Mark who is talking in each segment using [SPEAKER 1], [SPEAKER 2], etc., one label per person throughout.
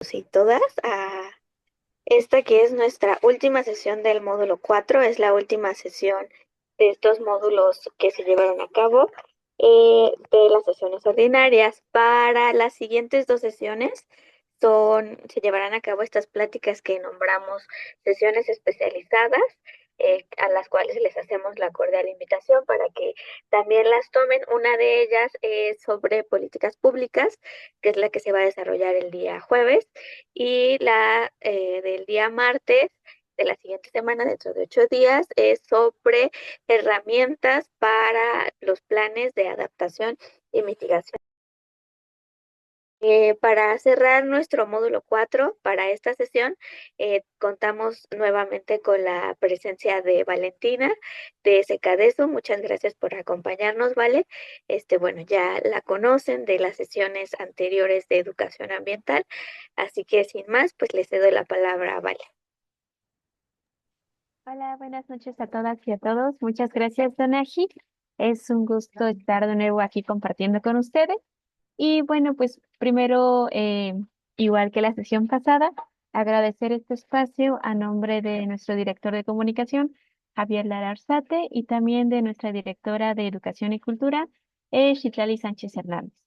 [SPEAKER 1] Y todas a esta que es nuestra última sesión del módulo 4. Es la última sesión de estos módulos que se llevaron a cabo de las sesiones ordinarias. Para las siguientes dos sesiones se llevarán a cabo estas pláticas que nombramos sesiones especializadas, a las cuales les hacemos la cordial invitación para que también las tomen. Una de ellas es sobre políticas públicas, que es la que se va a desarrollar el día jueves, y la del día martes de la siguiente semana, dentro de 8 días, es sobre herramientas para los planes de adaptación y mitigación. Para cerrar nuestro módulo 4 para esta sesión, contamos nuevamente con la presencia de Valentina de Secadeso. Muchas gracias por acompañarnos, Vale. Bueno, ya la conocen de las sesiones anteriores de educación ambiental, así que sin más, pues le cedo la palabra a Vale.
[SPEAKER 2] Hola, buenas noches a todas y a todos. Muchas gracias, Donaji. Es un gusto estar de nuevo aquí compartiendo con ustedes. Y bueno, pues primero, igual que la sesión pasada, agradecer este espacio a nombre de nuestro director de comunicación, Javier Lara Arzate, y también de nuestra directora de Educación y Cultura, Citlali Sánchez Hernández.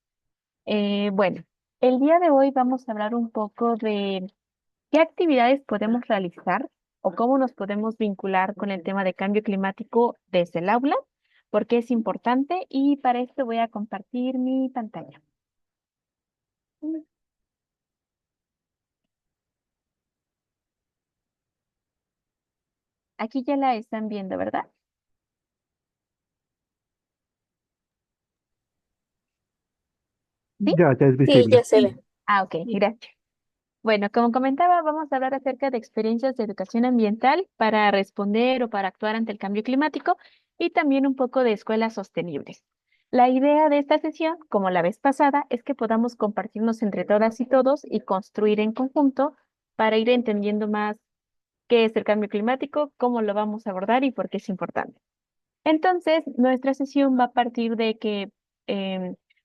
[SPEAKER 2] Bueno, el día de hoy vamos a hablar un poco de ¿qué actividades podemos realizar o cómo nos podemos vincular con el tema de cambio climático desde el aula? Porque es importante y para esto voy a compartir mi pantalla. Aquí ya la están viendo, ¿verdad? ¿Sí?
[SPEAKER 3] Ya es
[SPEAKER 1] Sí,
[SPEAKER 3] visible.
[SPEAKER 1] ya se ve.
[SPEAKER 2] Ah, ok, gracias. Bueno, como comentaba, vamos a hablar acerca de experiencias de educación ambiental para responder o para actuar ante el cambio climático y también un poco de escuelas sostenibles. La idea de esta sesión, como la vez pasada, es que podamos compartirnos entre todas y todos y construir en conjunto para ir entendiendo más qué es el cambio climático, cómo lo vamos a abordar y por qué es importante. Entonces, nuestra sesión va a partir de que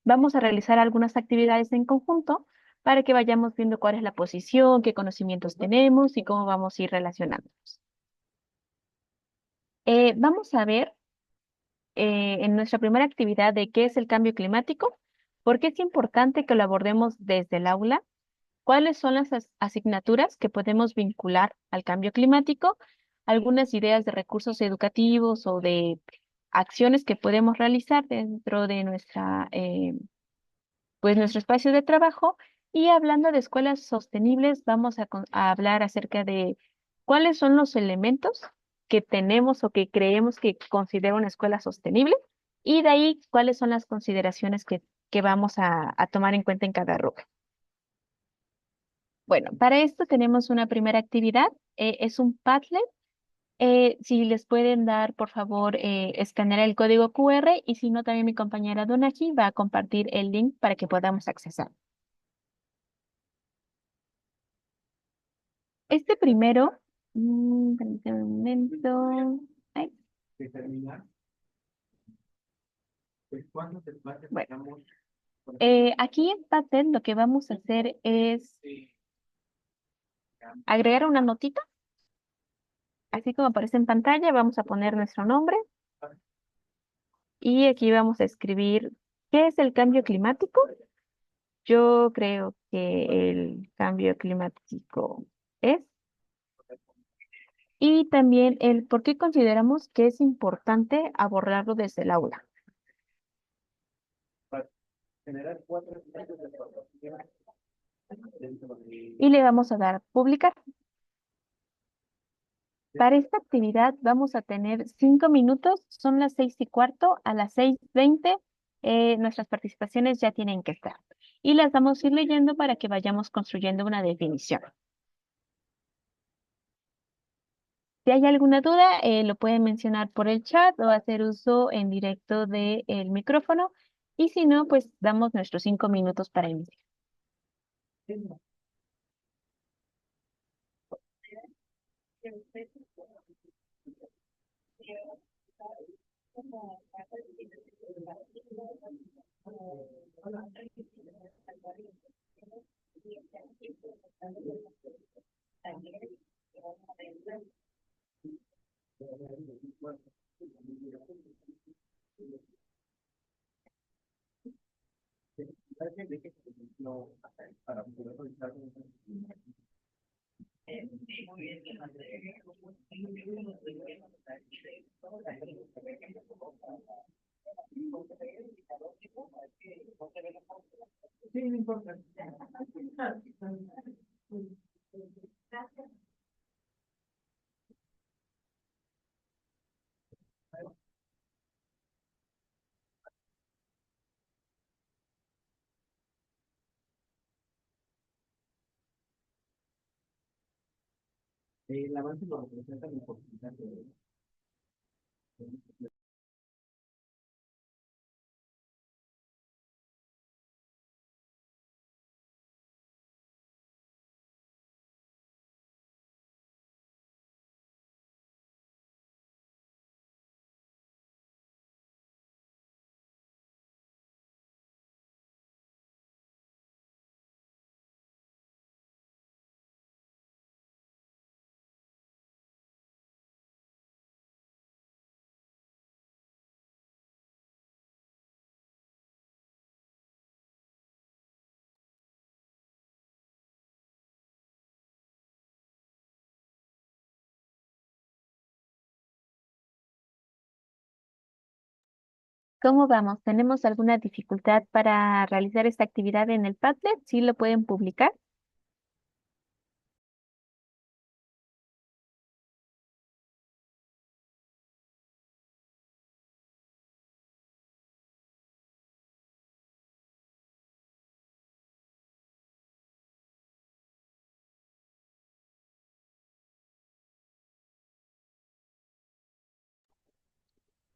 [SPEAKER 2] vamos a realizar algunas actividades en conjunto para que vayamos viendo cuál es la posición, qué conocimientos tenemos y cómo vamos a ir relacionándonos. Vamos a ver en nuestra primera actividad de qué es el cambio climático, por qué es importante que lo abordemos desde el aula, cuáles son las asignaturas que podemos vincular al cambio climático, algunas ideas de recursos educativos o de acciones que podemos realizar dentro de pues nuestro espacio de trabajo. Y hablando de escuelas sostenibles, vamos a hablar acerca de cuáles son los elementos que tenemos o que creemos que considera una escuela sostenible y de ahí cuáles son las consideraciones que vamos a tomar en cuenta en cada rubro. Bueno, para esto tenemos una primera actividad, es un Padlet. Si les pueden dar, por favor, escanear el código QR y si no, también mi compañera Donaji va a compartir el link para que podamos accesar. Este primero, permítame un momento. Ay, bueno, aquí en Padlet lo que vamos a hacer es agregar una notita, así como aparece en pantalla, vamos a poner nuestro nombre y aquí vamos a escribir ¿qué es el cambio climático? Yo creo que el cambio climático es, y también el por qué consideramos que es importante abordarlo desde el aula. Y le vamos a dar publicar. Para esta actividad vamos a tener 5 minutos, son las 6:15, a las 6:20 nuestras participaciones ya tienen que estar. Y las vamos a ir leyendo para que vayamos construyendo una definición. Si hay alguna duda, lo pueden mencionar por el chat o hacer uso en directo del micrófono. Y si no, pues damos nuestros 5 minutos para iniciar. ¿Cómo vamos? ¿Tenemos alguna dificultad para realizar esta actividad en el Padlet? ¿Sí lo pueden publicar?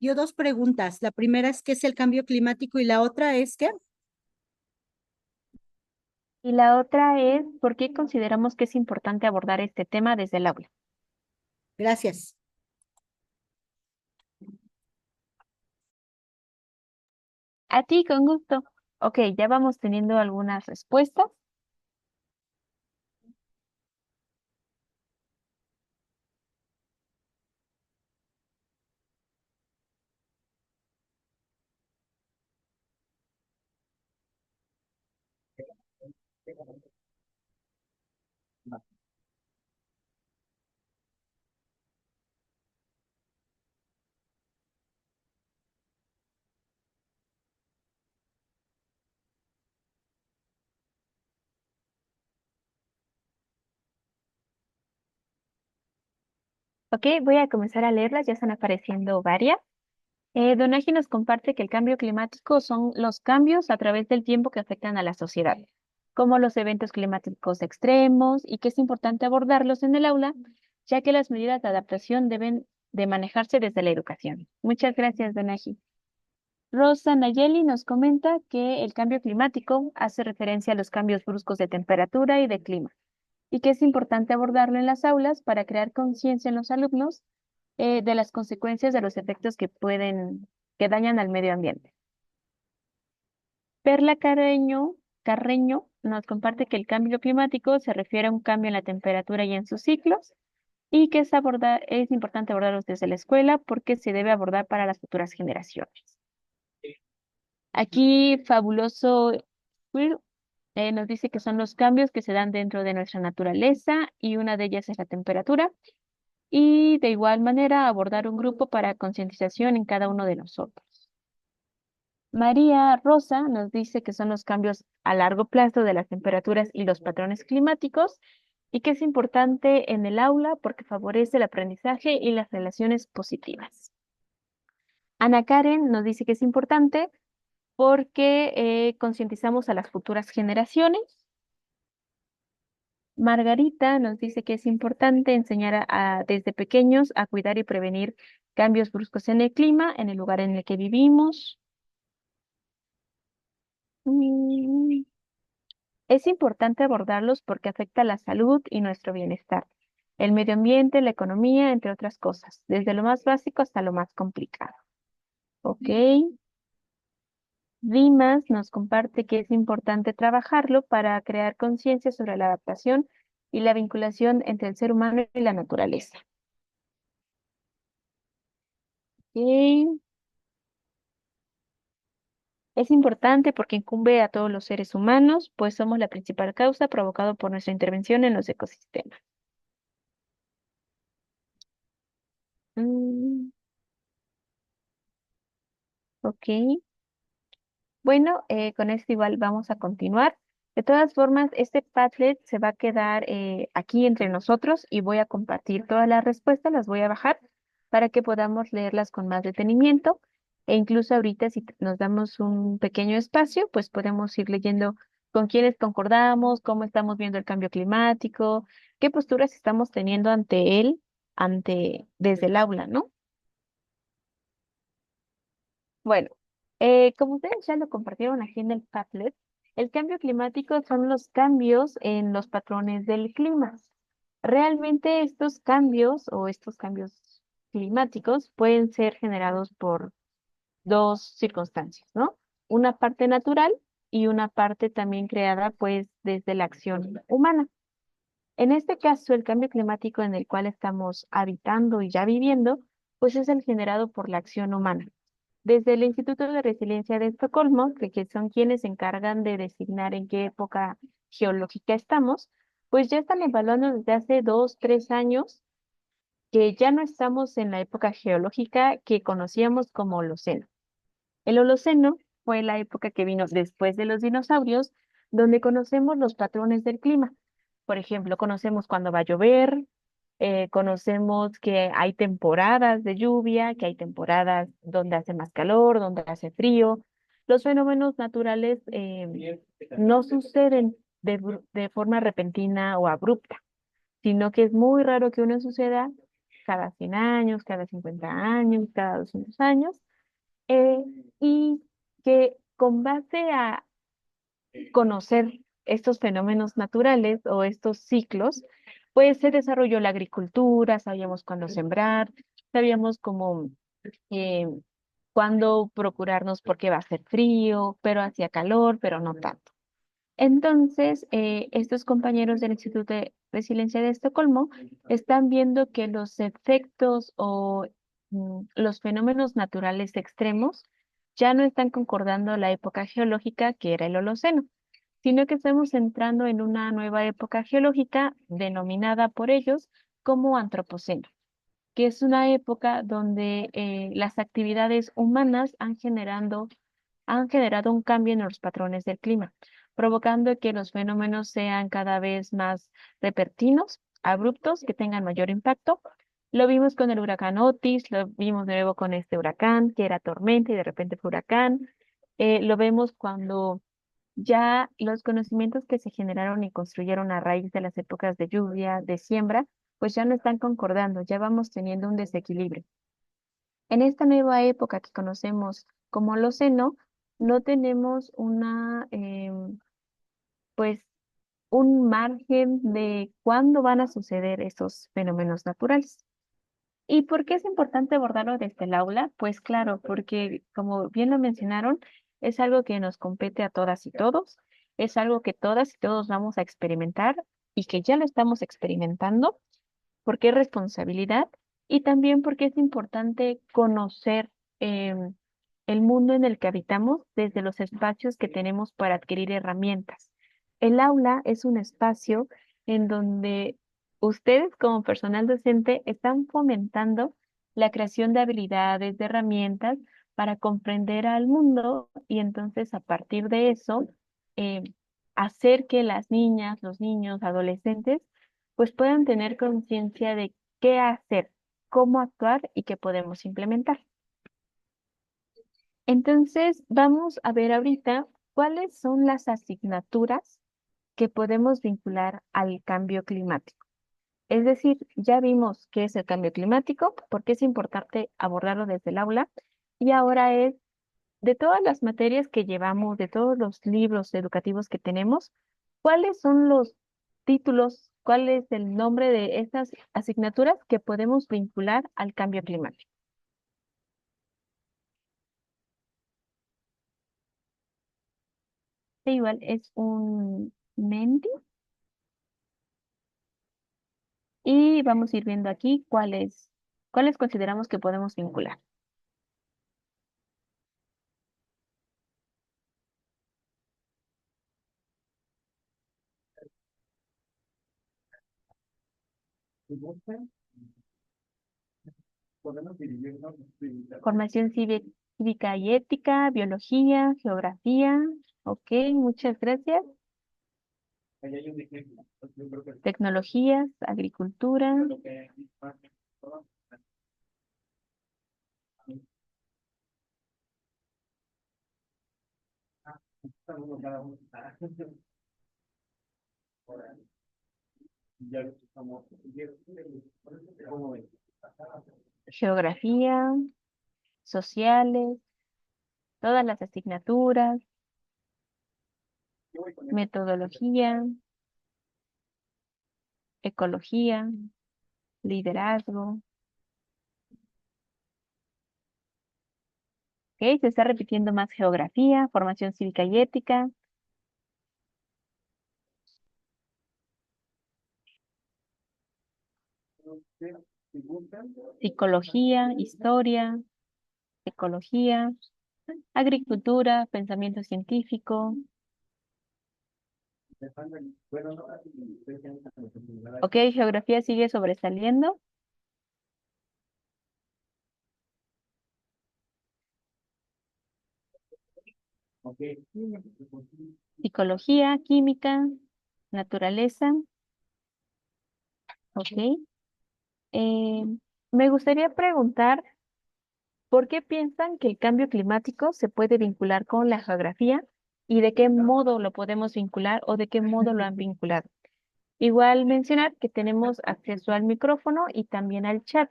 [SPEAKER 3] Yo dos preguntas. La primera es ¿qué es el cambio climático? Y la otra es ¿qué?
[SPEAKER 2] Y la otra es, ¿por qué consideramos que es importante abordar este tema desde el aula?
[SPEAKER 3] Gracias.
[SPEAKER 2] A ti, con gusto. Ok, ya vamos teniendo algunas respuestas. Ok, voy a comenzar a leerlas, ya están apareciendo varias. Donaji nos comparte que el cambio climático son los cambios a través del tiempo que afectan a la sociedad, como los eventos climáticos extremos, y que es importante abordarlos en el aula, ya que las medidas de adaptación deben de manejarse desde la educación. Muchas gracias, Donaji. Rosa Nayeli nos comenta que el cambio climático hace referencia a los cambios bruscos de temperatura y de clima, y que es importante abordarlo en las aulas para crear conciencia en los alumnos de las consecuencias de los efectos que dañan al medio ambiente. Perla Carreño nos comparte que el cambio climático se refiere a un cambio en la temperatura y en sus ciclos, y que es importante abordarlos desde la escuela porque se debe abordar para las futuras generaciones. Aquí Fabuloso Will, nos dice que son los cambios que se dan dentro de nuestra naturaleza y una de ellas es la temperatura, y de igual manera abordar un grupo para concientización en cada uno de nosotros. María Rosa nos dice que son los cambios a largo plazo de las temperaturas y los patrones climáticos, y que es importante en el aula porque favorece el aprendizaje y las relaciones positivas. Ana Karen nos dice que es importante porque concientizamos a las futuras generaciones. Margarita nos dice que es importante enseñar desde pequeños a cuidar y prevenir cambios bruscos en el clima, en el lugar en el que vivimos. Mm, Es importante abordarlos porque afecta la salud y nuestro bienestar, el medio ambiente, la economía, entre otras cosas, desde lo más básico hasta lo más complicado. Ok. Dimas nos comparte que es importante trabajarlo para crear conciencia sobre la adaptación y la vinculación entre el ser humano y la naturaleza. Ok. Es importante porque incumbe a todos los seres humanos, pues somos la principal causa provocado por nuestra intervención en los ecosistemas. Mm, ok. Bueno, con esto igual vamos a continuar. De todas formas, este Padlet se va a quedar aquí entre nosotros y voy a compartir todas las respuestas, las voy a bajar para que podamos leerlas con más detenimiento. E incluso ahorita, si nos damos un pequeño espacio, pues podemos ir leyendo con quiénes concordamos, cómo estamos viendo el cambio climático, qué posturas estamos teniendo ante él, desde el aula, ¿no? Bueno, como ustedes ya lo compartieron aquí en el Padlet, el cambio climático son los cambios en los patrones del clima. Realmente estos cambios climáticos pueden ser generados por dos circunstancias, ¿no? Una parte natural y una parte también creada pues desde la acción humana. En este caso, el cambio climático en el cual estamos habitando y ya viviendo, pues es el generado por la acción humana. Desde el Instituto de Resiliencia de Estocolmo, que son quienes se encargan de designar en qué época geológica estamos, pues ya están evaluando desde hace 2, 3 años que ya no estamos en la época geológica que conocíamos como Holoceno. El Holoceno fue la época que vino después de los dinosaurios, donde conocemos los patrones del clima. Por ejemplo, conocemos cuándo va a llover, conocemos que hay temporadas de lluvia, que hay temporadas donde hace más calor, donde hace frío. Los fenómenos naturales no suceden de forma repentina o abrupta, sino que es muy raro que uno suceda cada 100 años, cada 50 años, cada 200 años, eh, y que con base a conocer estos fenómenos naturales o estos ciclos, pues se desarrolló la agricultura, sabíamos cuándo sembrar, sabíamos cómo, eh, cuándo procurarnos porque va a ser frío, pero hacía calor, pero no tanto. Entonces, estos compañeros del Instituto de Resiliencia de Estocolmo están viendo que los efectos o los fenómenos naturales extremos ya no están concordando la época geológica que era el Holoceno, sino que estamos entrando en una nueva época geológica denominada por ellos como Antropoceno, que es una época donde las actividades humanas han generado un cambio en los patrones del clima, provocando que los fenómenos sean cada vez más repentinos, abruptos, que tengan mayor impacto. Lo vimos con el huracán Otis, lo vimos de nuevo con este huracán, que era tormenta y de repente fue huracán. Lo vemos cuando ya los conocimientos que se generaron y construyeron a raíz de las épocas de lluvia, de siembra, pues ya no están concordando, ya vamos teniendo un desequilibrio. En esta nueva época que conocemos como Holoceno, no tenemos pues, un margen de cuándo van a suceder esos fenómenos naturales. ¿Y por qué es importante abordarlo desde el aula? Pues claro, porque como bien lo mencionaron, es algo que nos compete a todas y todos, es algo que todas y todos vamos a experimentar y que ya lo estamos experimentando porque es responsabilidad y también porque es importante conocer el mundo en el que habitamos desde los espacios que tenemos para adquirir herramientas. El aula es un espacio en donde ustedes como personal docente están fomentando la creación de habilidades, de herramientas para comprender al mundo y entonces a partir de eso eh, hacer que las niñas, los niños, adolescentes pues puedan tener conciencia de qué hacer, cómo actuar y qué podemos implementar. Entonces, vamos a ver ahorita cuáles son las asignaturas que podemos vincular al cambio climático. Es decir, ya vimos qué es el cambio climático, por qué es importante abordarlo desde el aula, y ahora es de todas las materias que llevamos, de todos los libros educativos que tenemos, ¿cuáles son los títulos, cuál es el nombre de estas asignaturas que podemos vincular al cambio climático? Igual es un Menti y vamos a ir viendo aquí cuáles consideramos que podemos vincular. Formación cívica y ética, biología, geografía. Ok, muchas gracias. Tecnologías, agricultura. Geografía, sociales, todas las asignaturas, metodología, ecología, liderazgo. Ok, se está repitiendo más geografía, formación cívica y ética, psicología, historia, ecología, agricultura, pensamiento científico. Ok, geografía sigue sobresaliendo. Psicología, química, naturaleza. Ok. Eh, Me gustaría preguntar, ¿por qué piensan que el cambio climático se puede vincular con la geografía y de qué modo lo podemos vincular o de qué modo lo han vinculado? Igual mencionar que tenemos acceso al micrófono y también al chat.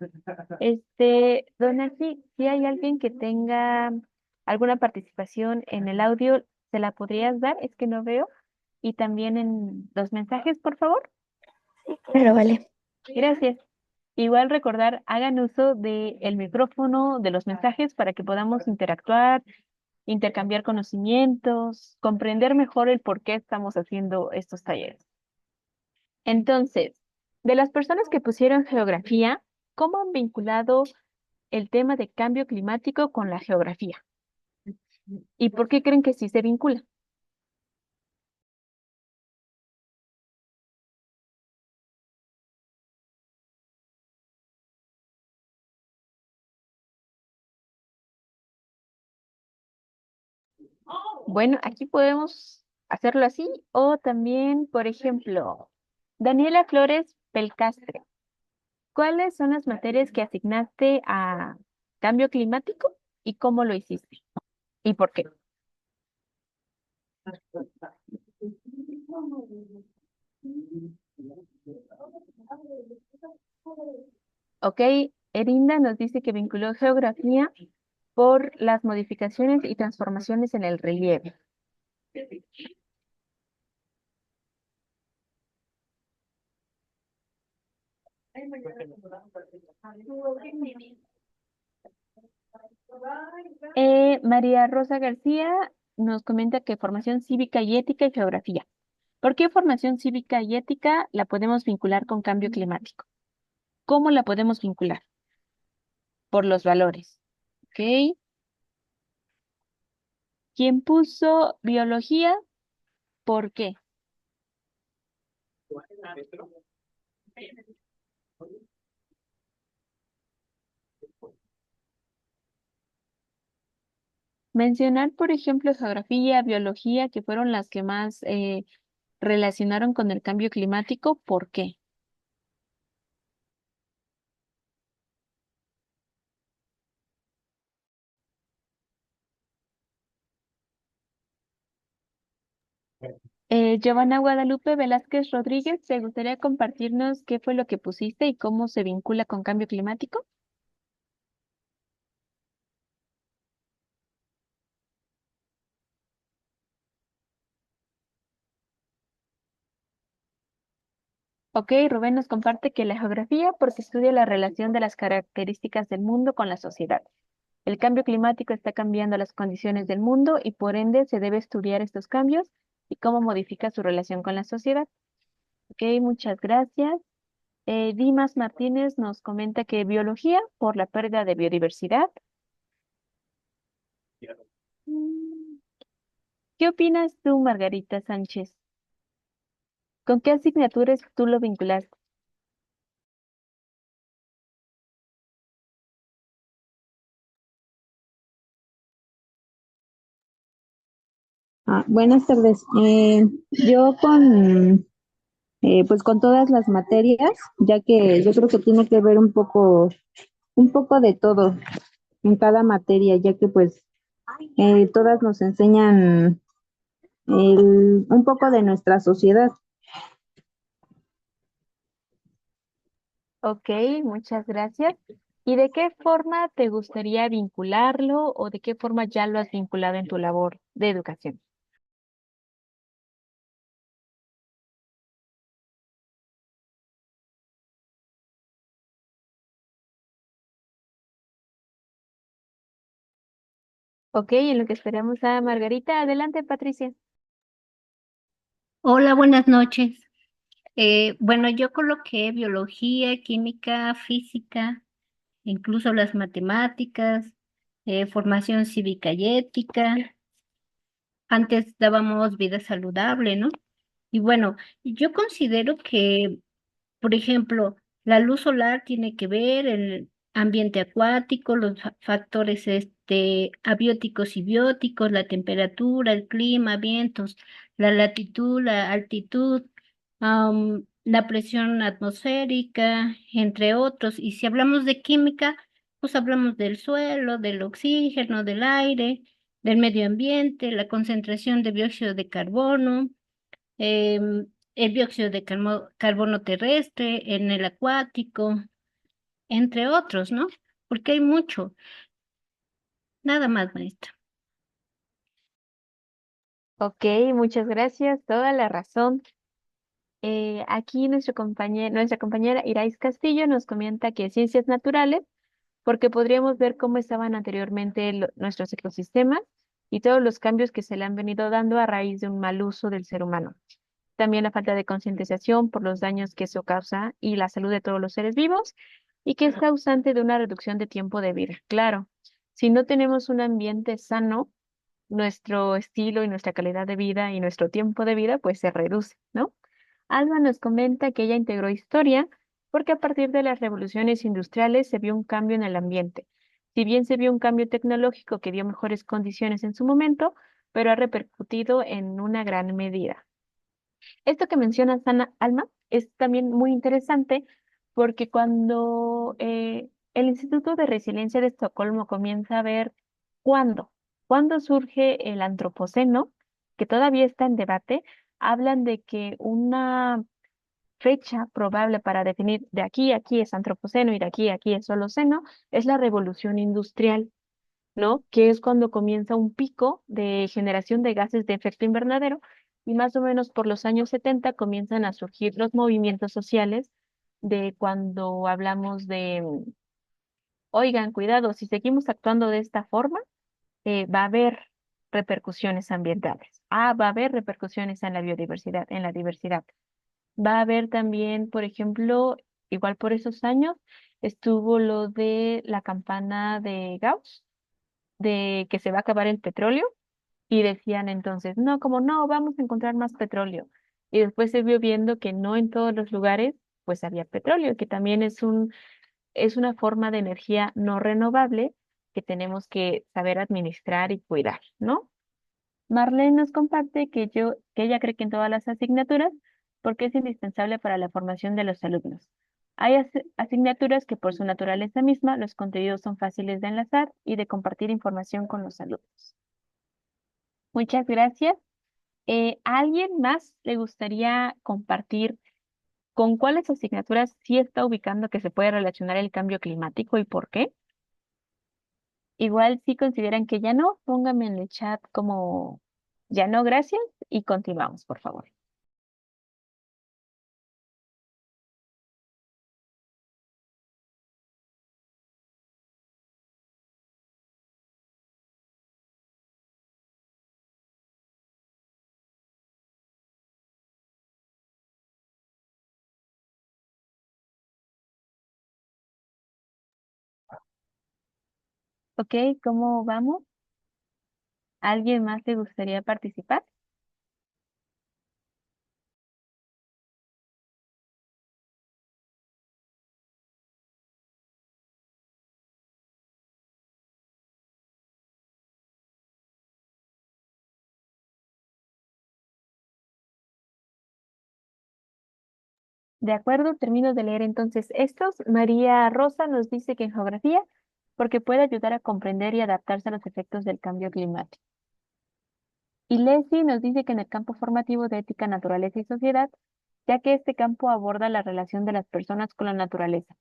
[SPEAKER 2] Donatí, si hay alguien que tenga alguna participación en el audio, ¿se la podrías dar? Es que no veo. Y también en los mensajes, por favor.
[SPEAKER 1] Claro, vale.
[SPEAKER 2] Gracias. Igual recordar, hagan uso del micrófono, de los mensajes para que podamos interactuar, intercambiar conocimientos, comprender mejor el por qué estamos haciendo estos talleres. Entonces, de las personas que pusieron geografía, ¿cómo han vinculado el tema de cambio climático con la geografía? ¿Y por qué creen que sí se vincula? Bueno, aquí podemos hacerlo así o también, por ejemplo, Daniela Flores Pelcastre. ¿Cuáles son las materias que asignaste a cambio climático y cómo lo hiciste? ¿Y por qué? Ok, Erinda nos dice que vinculó geografía por las modificaciones y transformaciones en el relieve. María Rosa García nos comenta que formación cívica y ética y geografía. ¿Por qué formación cívica y ética la podemos vincular con cambio climático? ¿Cómo la podemos vincular? Por los valores. ¿Ok? ¿Quién puso biología? ¿Por qué? Mencionar, por ejemplo, geografía, biología, que fueron las que más relacionaron con el cambio climático. ¿Por qué? Giovanna Guadalupe Velázquez Rodríguez, ¿te gustaría compartirnos qué fue lo que pusiste y cómo se vincula con cambio climático? Ok, Rubén nos comparte que la geografía porque estudia la relación de las características del mundo con la sociedad. El cambio climático está cambiando las condiciones del mundo y por ende se debe estudiar estos cambios y cómo modifica su relación con la sociedad. Ok, muchas gracias. Dimas Martínez nos comenta que biología por la pérdida de biodiversidad. Mm, ¿Qué opinas tú, Margarita Sánchez? ¿Con qué asignaturas tú lo vinculaste?
[SPEAKER 4] Buenas tardes. Yo pues con todas las materias, ya que yo creo que tiene que ver un poco de todo en cada materia, ya que pues todas nos enseñan un poco de nuestra sociedad.
[SPEAKER 2] Ok, muchas gracias. ¿Y de qué forma te gustaría vincularlo o de qué forma ya lo has vinculado en tu labor de educación? Ok, en lo que esperamos a Margarita. Adelante, Patricia.
[SPEAKER 5] Hola, buenas noches. Bueno, yo coloqué biología, química, física, incluso las matemáticas, formación cívica y ética. Antes dábamos vida saludable, ¿no? Y bueno, yo considero que, por ejemplo, la luz solar tiene que ver el ambiente acuático, los factores abióticos y bióticos, la temperatura, el clima, vientos, la latitud, la altitud, la presión atmosférica, entre otros. Y si hablamos de química, pues hablamos del suelo, del oxígeno, del aire, del medio ambiente, la concentración de dióxido de carbono, el dióxido de carbono terrestre, en el acuático, entre otros, ¿no? Porque hay mucho. Nada más, maestra.
[SPEAKER 2] Ok, muchas gracias. Toda la razón. Aquí nuestra compañera Irais Castillo nos comenta que ciencias naturales, porque podríamos ver cómo estaban anteriormente nuestros ecosistemas y todos los cambios que se le han venido dando a raíz de un mal uso del ser humano. También la falta de concientización por los daños que eso causa y la salud de todos los seres vivos y que es causante de una reducción de tiempo de vida. Claro, si no tenemos un ambiente sano, nuestro estilo y nuestra calidad de vida y nuestro tiempo de vida pues se reduce, ¿no? Alba nos comenta que ella integró historia porque a partir de las revoluciones industriales se vio un cambio en el ambiente. Si bien se vio un cambio tecnológico que dio mejores condiciones en su momento, pero ha repercutido en una gran medida. Esto que mencionas, Ana, Alma, es también muy interesante porque cuando el Instituto de Resiliencia de Estocolmo comienza a ver cuándo, cuándo surge el antropoceno, que todavía está en debate, hablan de que una fecha probable para definir de aquí a aquí es antropoceno y de aquí a aquí es holoceno es la revolución industrial. ¿No? Que es cuando comienza un pico de generación de gases de efecto invernadero y más o menos por los años 70 comienzan a surgir los movimientos sociales de cuando hablamos de, oigan, cuidado, si seguimos actuando de esta forma, va a haber repercusiones ambientales. Va a haber repercusiones en la biodiversidad, en la diversidad. Va a haber también, por ejemplo, igual por esos años, estuvo lo de la campana de Gauss de que se va a acabar el petróleo y decían entonces, no, como no, vamos a encontrar más petróleo. Y después se vio viendo que no en todos los lugares pues había petróleo, que también es una forma de energía no renovable que tenemos que saber administrar y cuidar, ¿no? Marlene nos comparte que ella cree que en todas las asignaturas, porque es indispensable para la formación de los alumnos. Hay asignaturas que por su naturaleza misma, los contenidos son fáciles de enlazar y de compartir información con los alumnos. Muchas gracias. ¿A alguien más le gustaría compartir con cuáles asignaturas sí está ubicando que se puede relacionar el cambio climático y por qué? Igual si consideran que ya no, pónganme en el chat como ya no, gracias y continuamos, por favor. Ok, ¿cómo vamos? ¿Alguien más le gustaría participar? De acuerdo, termino de leer entonces estos. María Rosa nos dice que en geografía, porque puede ayudar a comprender y adaptarse a los efectos del cambio climático. Y Leslie nos dice que en el campo formativo de ética, naturaleza y sociedad, ya que este campo aborda la relación de las personas con la naturaleza.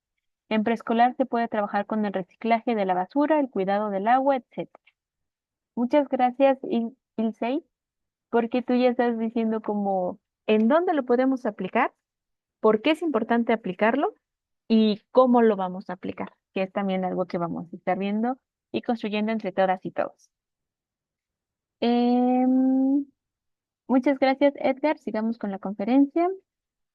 [SPEAKER 2] En preescolar se puede trabajar con el reciclaje de la basura, el cuidado del agua, etc. Muchas gracias, Ilsei, porque tú ya estás diciendo como en dónde lo podemos aplicar, por qué es importante aplicarlo y cómo lo vamos a aplicar, que es también algo que vamos a estar viendo y construyendo entre todas y todos. Em, Muchas gracias, Edgar. Sigamos con la conferencia.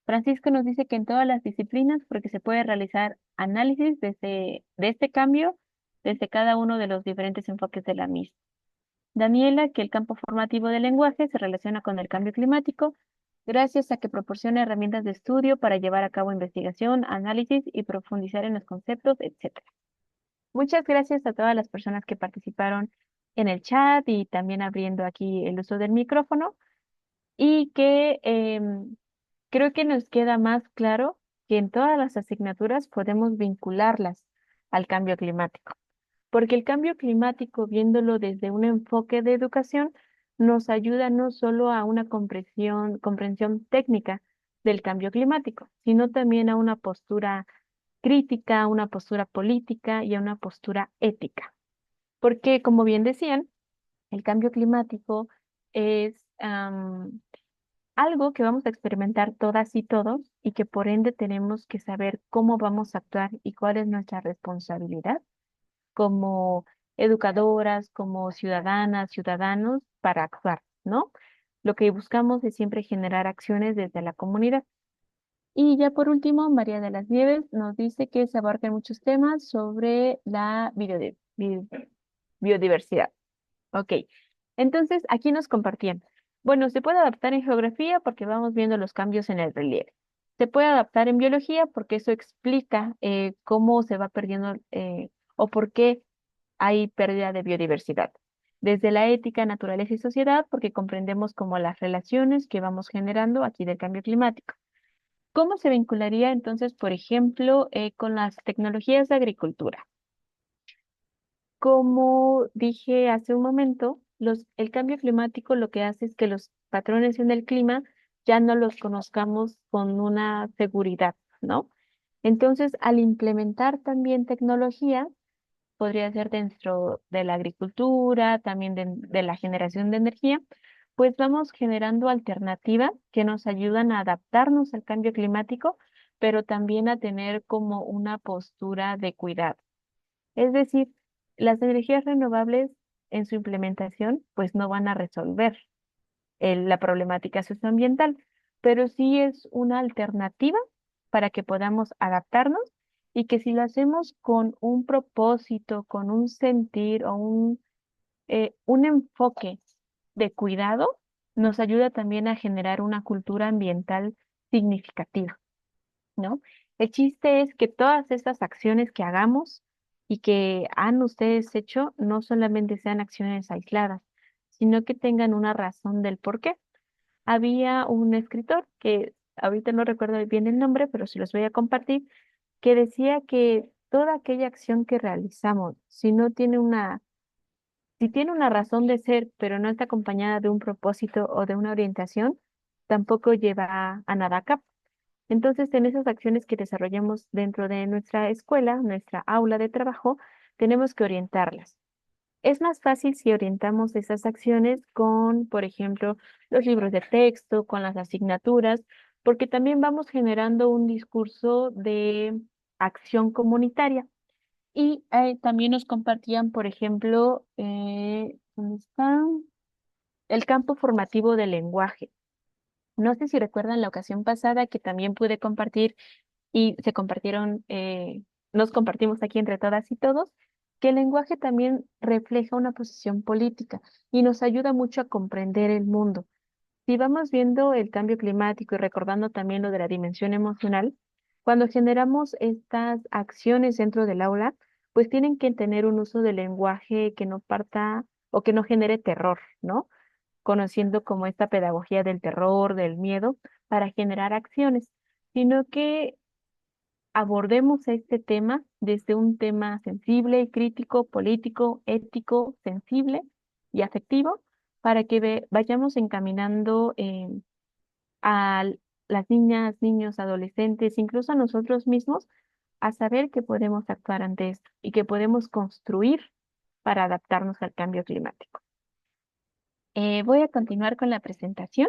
[SPEAKER 2] Francisco nos dice que en todas las disciplinas, porque se puede realizar análisis de este cambio desde cada uno de los diferentes enfoques de la misma. Daniela, que el campo formativo del lenguaje se relaciona con el cambio climático, gracias a que proporciona herramientas de estudio para llevar a cabo investigación, análisis y profundizar en los conceptos, etc. Muchas gracias a todas las personas que participaron en el chat y también abriendo aquí el uso del micrófono y que creo que nos queda más claro que en todas las asignaturas podemos vincularlas al cambio climático, porque el cambio climático, viéndolo desde un enfoque de educación, nos ayuda no solo a una comprensión técnica del cambio climático, sino también a una postura crítica, a una postura política y a una postura ética. Porque, como bien decían, el cambio climático es algo que vamos a experimentar todas y todos y que por ende tenemos que saber cómo vamos a actuar y cuál es nuestra responsabilidad como educadoras, como ciudadanas, ciudadanos para actuar, ¿no? Lo que buscamos es siempre generar acciones desde la comunidad. Y ya por último, María de las Nieves nos dice que se abarcan muchos temas sobre la biodiversidad. Ok, entonces aquí nos compartían. Bueno, se puede adaptar en geografía porque vamos viendo los cambios en el relieve. Se puede adaptar en biología porque eso explica cómo se va perdiendo o por qué hay pérdida de biodiversidad. Desde la ética, naturaleza y sociedad, porque comprendemos como las relaciones que vamos generando aquí del cambio climático. ¿Cómo se vincularía entonces, por ejemplo, con las tecnologías de agricultura? Como dije hace un momento, el cambio climático lo que hace es que los patrones en el clima ya no los conozcamos con una seguridad, ¿no? Entonces, al implementar también tecnología, podría ser dentro de la agricultura, también de la generación de energía, pues vamos generando alternativas que nos ayudan a adaptarnos al cambio climático, pero también a tener como una postura de cuidado. Es decir, las energías renovables en su implementación, pues no van a resolver la problemática socioambiental, pero sí es una alternativa para que podamos adaptarnos y que si lo hacemos con un propósito, con un sentir o un enfoque de cuidado, nos ayuda también a generar una cultura ambiental significativa, ¿no? El chiste es que todas estas acciones que hagamos y que han ustedes hecho no solamente sean acciones aisladas, sino que tengan una razón del por qué. Había un escritor que ahorita no recuerdo bien el nombre, pero se los voy a compartir, que decía que toda aquella acción que realizamos, si tiene una razón de ser, pero no está acompañada de un propósito o de una orientación, tampoco lleva a nada a cabo. Entonces, en esas acciones que desarrollamos dentro de nuestra escuela, nuestra aula de trabajo, tenemos que orientarlas. Es más fácil si orientamos esas acciones con, por ejemplo, los libros de texto, con las asignaturas, porque también vamos generando un discurso de acción comunitaria. Y también nos compartían, por ejemplo, ¿dónde está? El campo formativo del lenguaje. No sé si recuerdan la ocasión pasada que también pude compartir y se compartieron, nos compartimos aquí entre todas y todos, que el lenguaje también refleja una posición política y nos ayuda mucho a comprender el mundo. Si vamos viendo el cambio climático y recordando también lo de la dimensión emocional, cuando generamos estas acciones dentro del aula, pues tienen que tener un uso del lenguaje que no parta o que no genere terror, ¿no? Conociendo como esta pedagogía del terror, del miedo, para generar acciones. sino que abordemos este tema desde un tema sensible, crítico, político, ético, sensible y afectivo, para que vayamos encaminando a las niñas, niños, adolescentes, incluso a nosotros mismos, a saber que podemos actuar ante esto y que podemos construir para adaptarnos al cambio climático. Voy a continuar con la presentación.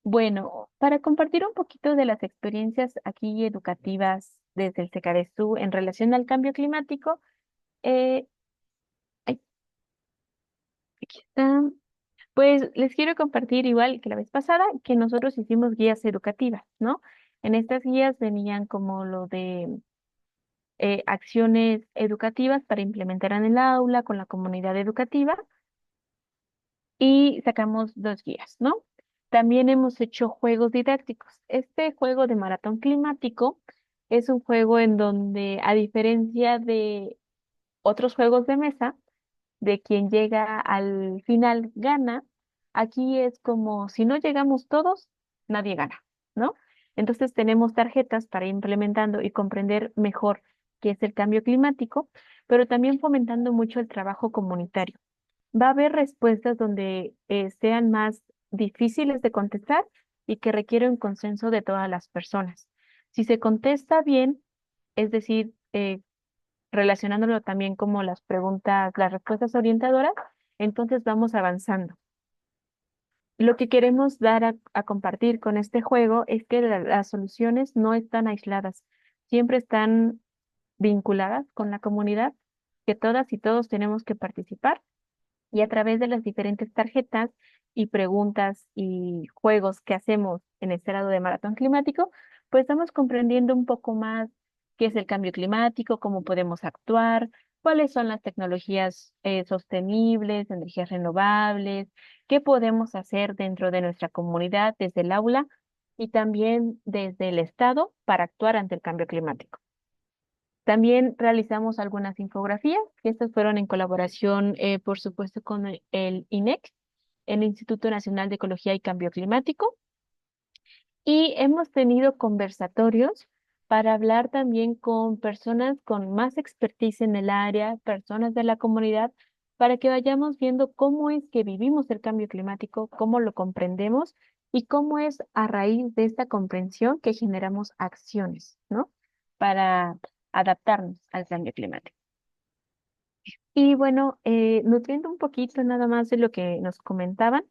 [SPEAKER 2] Bueno, para compartir un poquito de las experiencias aquí educativas desde el SECADESU en relación al cambio climático, eh, ay, aquí está. Pues les quiero compartir, igual que la vez pasada, que nosotros hicimos guías educativas, ¿no? En estas guías venían como lo de acciones educativas para implementar en el aula con la comunidad educativa y sacamos 2 guías, ¿no? También hemos hecho juegos didácticos. Este juego de maratón climático es un juego en donde, a diferencia de otros juegos de mesa, de quien llega al final gana, aquí es como si no llegamos todos, nadie gana, ¿no? Entonces tenemos tarjetas para ir implementando y comprender mejor qué es el cambio climático, pero también fomentando mucho el trabajo comunitario. Va a haber respuestas donde sean más difíciles de contestar y que requieren un consenso de todas las personas. Si se contesta bien, es decir, relacionándolo también como las preguntas, las respuestas orientadoras, entonces vamos avanzando. Lo que queremos dar a compartir con este juego es que las soluciones no están aisladas, siempre están vinculadas con la comunidad, que todas y todos tenemos que participar y a través de las diferentes tarjetas y preguntas y juegos que hacemos en este lado de maratón climático, pues estamos comprendiendo un poco más qué es el cambio climático, cómo podemos actuar, cuáles son las tecnologías sostenibles, energías renovables, qué podemos hacer dentro de nuestra comunidad, desde el aula y también desde el Estado para actuar ante el cambio climático. También realizamos algunas infografías, que estas fueron en colaboración, por supuesto, con el INEC, el Instituto Nacional de Ecología y Cambio Climático, y hemos tenido conversatorios para hablar también con personas con más expertise en el área, personas de la comunidad, para que vayamos viendo cómo es que vivimos el cambio climático, cómo lo comprendemos y cómo es a raíz de esta comprensión que generamos acciones, ¿no? Para adaptarnos al cambio climático. Y bueno, nutriendo un poquito nada más de lo que nos comentaban,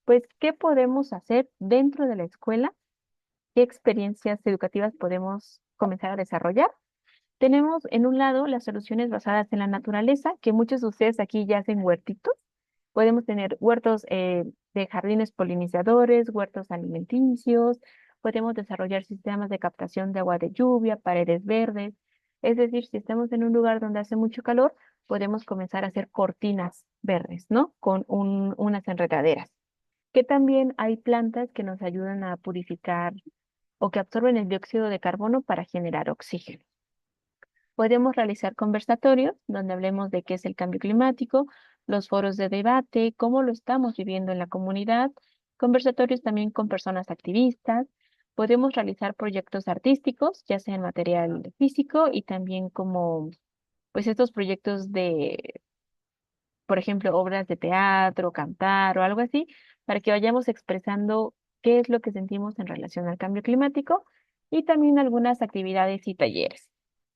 [SPEAKER 2] pues, ¿qué podemos hacer dentro de la escuela? ¿Qué experiencias educativas podemos comenzar a desarrollar? Tenemos en un lado las soluciones basadas en la naturaleza, que muchos de ustedes aquí ya hacen huertitos. Podemos tener huertos de jardines polinizadores, huertos alimenticios, podemos desarrollar sistemas de captación de agua de lluvia, paredes verdes. Es decir, si estamos en un lugar donde hace mucho calor, podemos comenzar a hacer cortinas verdes, ¿no? Con unas enredaderas. Que también hay plantas que nos ayudan a purificar o que absorben el dióxido de carbono para generar oxígeno. Podemos realizar conversatorios donde hablemos de qué es el cambio climático, los foros de debate, cómo lo estamos viviendo en la comunidad, conversatorios también con personas activistas. Podemos realizar proyectos artísticos, ya sea en material físico y también como, pues, estos proyectos de, por ejemplo, obras de teatro, cantar o algo así, para que vayamos expresando qué es lo que sentimos en relación al cambio climático y también algunas actividades y talleres.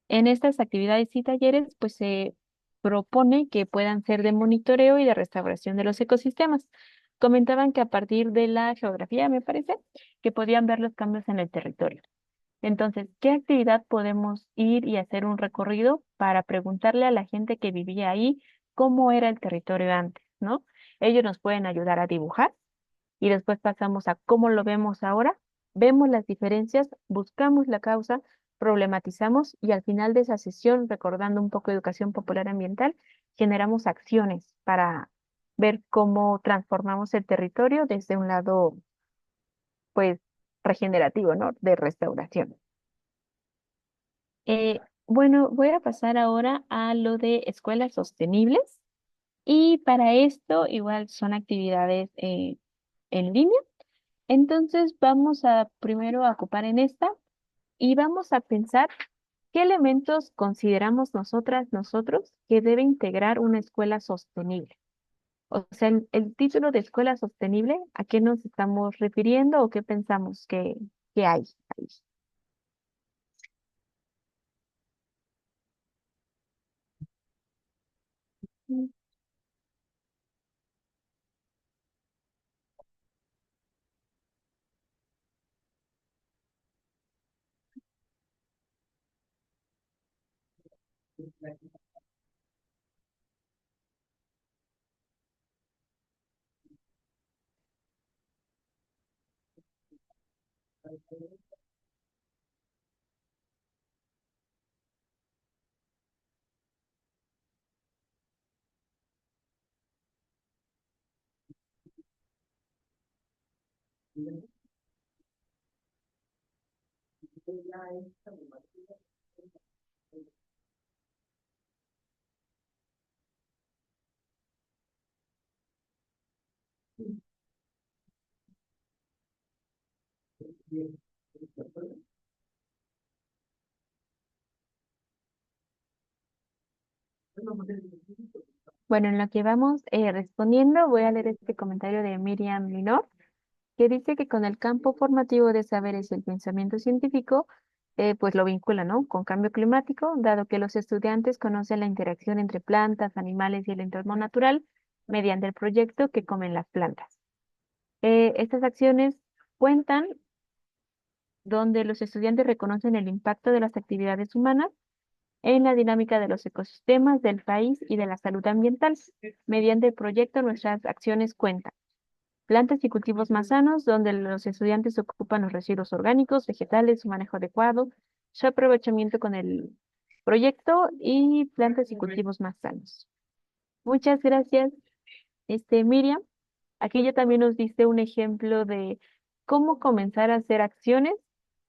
[SPEAKER 2] En estas actividades y talleres, pues se propone que puedan ser de monitoreo y de restauración de los ecosistemas. Comentaban que a partir de la geografía, me parece, que podían ver los cambios en el territorio. Entonces, ¿qué actividad podemos ir y hacer un recorrido para preguntarle a la gente que vivía ahí cómo era el territorio antes, ¿no? Ellos nos pueden ayudar a dibujar y después pasamos a cómo lo vemos ahora, vemos las diferencias, buscamos la causa, problematizamos y al final de esa sesión, recordando un poco de educación popular ambiental, generamos acciones para ver cómo transformamos el territorio desde un lado, pues, regenerativo, ¿no? De restauración. Bueno, voy a pasar ahora a lo de escuelas sostenibles y para esto igual son actividades en línea. Entonces vamos a primero a ocupar en esta y vamos a pensar qué elementos consideramos nosotros, que debe integrar una escuela sostenible. O sea, el título de escuela sostenible, ¿a qué nos estamos refiriendo o qué pensamos que hay ahí? Mm. Bueno, en lo que vamos respondiendo, voy a leer este comentario de Miriam Minor, que dice que con el campo formativo de saberes y el pensamiento científico, pues lo vincula, ¿no? Con cambio climático, dado que los estudiantes conocen la interacción entre plantas, animales y el entorno natural mediante el proyecto que comen las plantas. Estas acciones cuentan donde los estudiantes reconocen el impacto de las actividades humanas en la dinámica de los ecosistemas del país y de la salud ambiental. Mediante el proyecto, nuestras acciones cuentan. Plantas y cultivos más sanos, donde los estudiantes ocupan los residuos orgánicos, vegetales, su manejo adecuado, su aprovechamiento con el proyecto y plantas y cultivos más sanos. Muchas gracias, Miriam. Aquí ya también nos diste un ejemplo de cómo comenzar a hacer acciones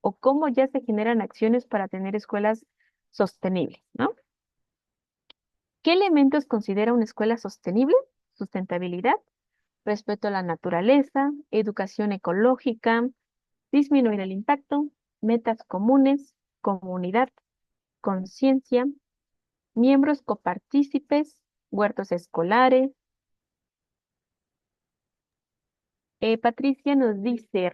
[SPEAKER 2] o cómo ya se generan acciones para tener escuelas sostenibles, ¿no? ¿Qué elementos considera una escuela sostenible? Sustentabilidad, respeto a la naturaleza, educación ecológica, disminuir el impacto, metas comunes, comunidad, conciencia, miembros copartícipes, huertos escolares. Patricia nos dice,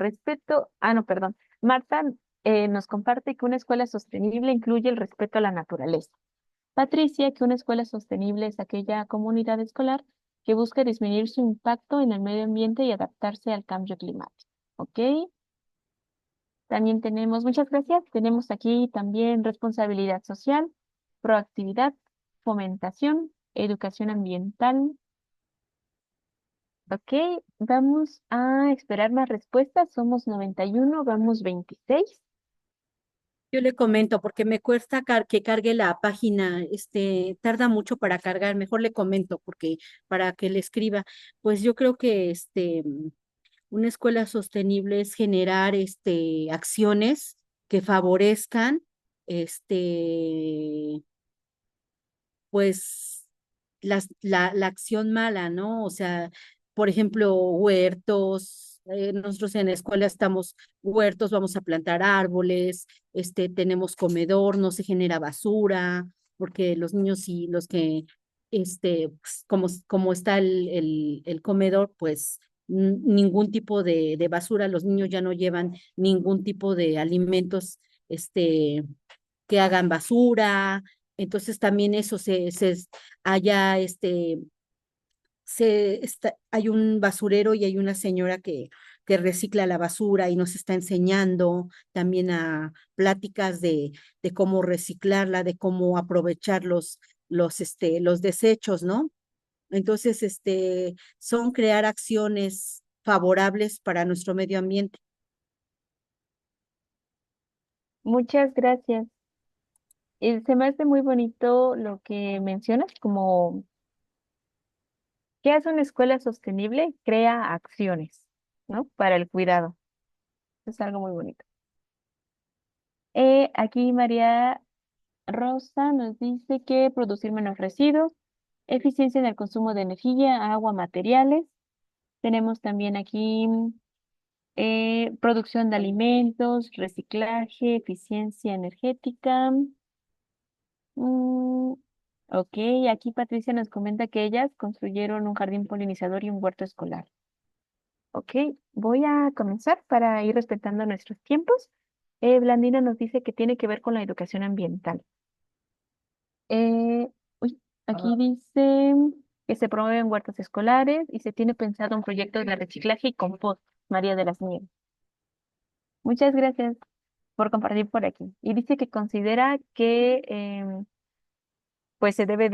[SPEAKER 2] no, perdón. Marta nos comparte que una escuela sostenible incluye el respeto a la naturaleza. Patricia, que una escuela sostenible es aquella comunidad escolar que busca disminuir su impacto en el medio ambiente y adaptarse al cambio climático. ¿Ok? También tenemos, muchas gracias, tenemos aquí también responsabilidad social, proactividad, fomentación, educación ambiental. Ok, vamos a esperar más respuestas. Somos 91, vamos 26.
[SPEAKER 3] Yo le comento porque me cuesta que cargue la página, tarda mucho para cargar, mejor le comento porque para que le escriba, pues yo creo que una escuela sostenible es generar acciones que favorezcan este pues la acción mala, ¿no? O sea, por ejemplo, huertos, nosotros en la escuela estamos huertos, vamos a plantar árboles, tenemos comedor, no se genera basura, porque los niños y los que, pues, como está el comedor, pues ningún tipo de basura, los niños ya no llevan ningún tipo de alimentos, que hagan basura, entonces también eso allá hay un basurero y hay una señora que recicla la basura y nos está enseñando también a pláticas de cómo reciclarla, de cómo aprovechar los desechos, ¿no? Entonces, son crear acciones favorables para nuestro medio ambiente.
[SPEAKER 2] Muchas gracias. Se me hace muy bonito lo que mencionas, como ¿qué hace una escuela sostenible? Crea acciones, ¿no? Para el cuidado. Es algo muy bonito. Aquí María Rosa nos dice que producir menos residuos, eficiencia en el consumo de energía, agua, materiales. Tenemos también aquí Producción de alimentos, reciclaje, eficiencia energética. Mm, ok, aquí Patricia nos comenta que ellas construyeron un jardín polinizador y un huerto escolar. Ok, voy a comenzar para ir respetando nuestros tiempos. Blandina nos dice que tiene que ver con la educación ambiental. Eh, uy, aquí dice que se promueven huertos escolares y se tiene pensado un proyecto de reciclaje y compost, María de las Nieves. Muchas gracias por compartir por aquí. Y dice que considera que pues se debe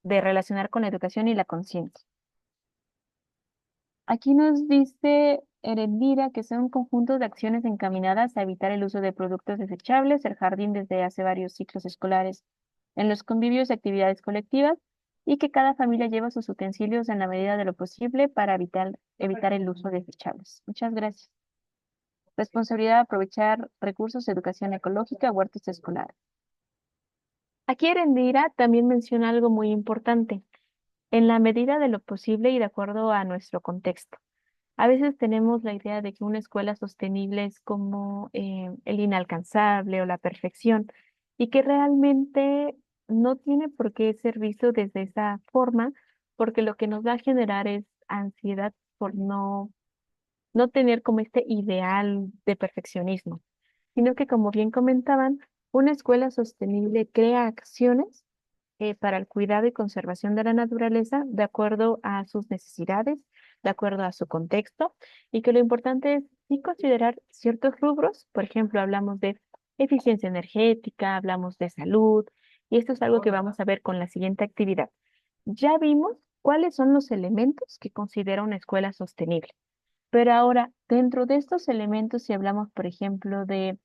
[SPEAKER 2] de relacionar con la educación y la conciencia. Aquí nos dice Erendira que son un conjunto de acciones encaminadas a evitar el uso de productos desechables, el jardín desde hace varios ciclos escolares, en los convivios y actividades colectivas, y que cada familia lleva sus utensilios en la medida de lo posible para evitar el uso de desechables. Muchas gracias. Responsabilidad de aprovechar recursos, educación ecológica, huertos escolares. Aquí Erendira también menciona algo muy importante, en la medida de lo posible y de acuerdo a nuestro contexto. A veces tenemos la idea de que una escuela sostenible es como el inalcanzable o la perfección y que realmente no tiene por qué ser visto desde esa forma, porque lo que nos va a generar es ansiedad por no tener como este ideal de perfeccionismo, sino que como bien comentaban, una escuela sostenible crea acciones para el cuidado y conservación de la naturaleza de acuerdo a sus necesidades, de acuerdo a su contexto, y que lo importante es sí considerar ciertos rubros, por ejemplo, hablamos de eficiencia energética, hablamos de salud, y esto es algo que vamos a ver con la siguiente actividad. Ya vimos cuáles son los elementos que considera una escuela sostenible, pero ahora, dentro de estos elementos, si hablamos, por ejemplo, de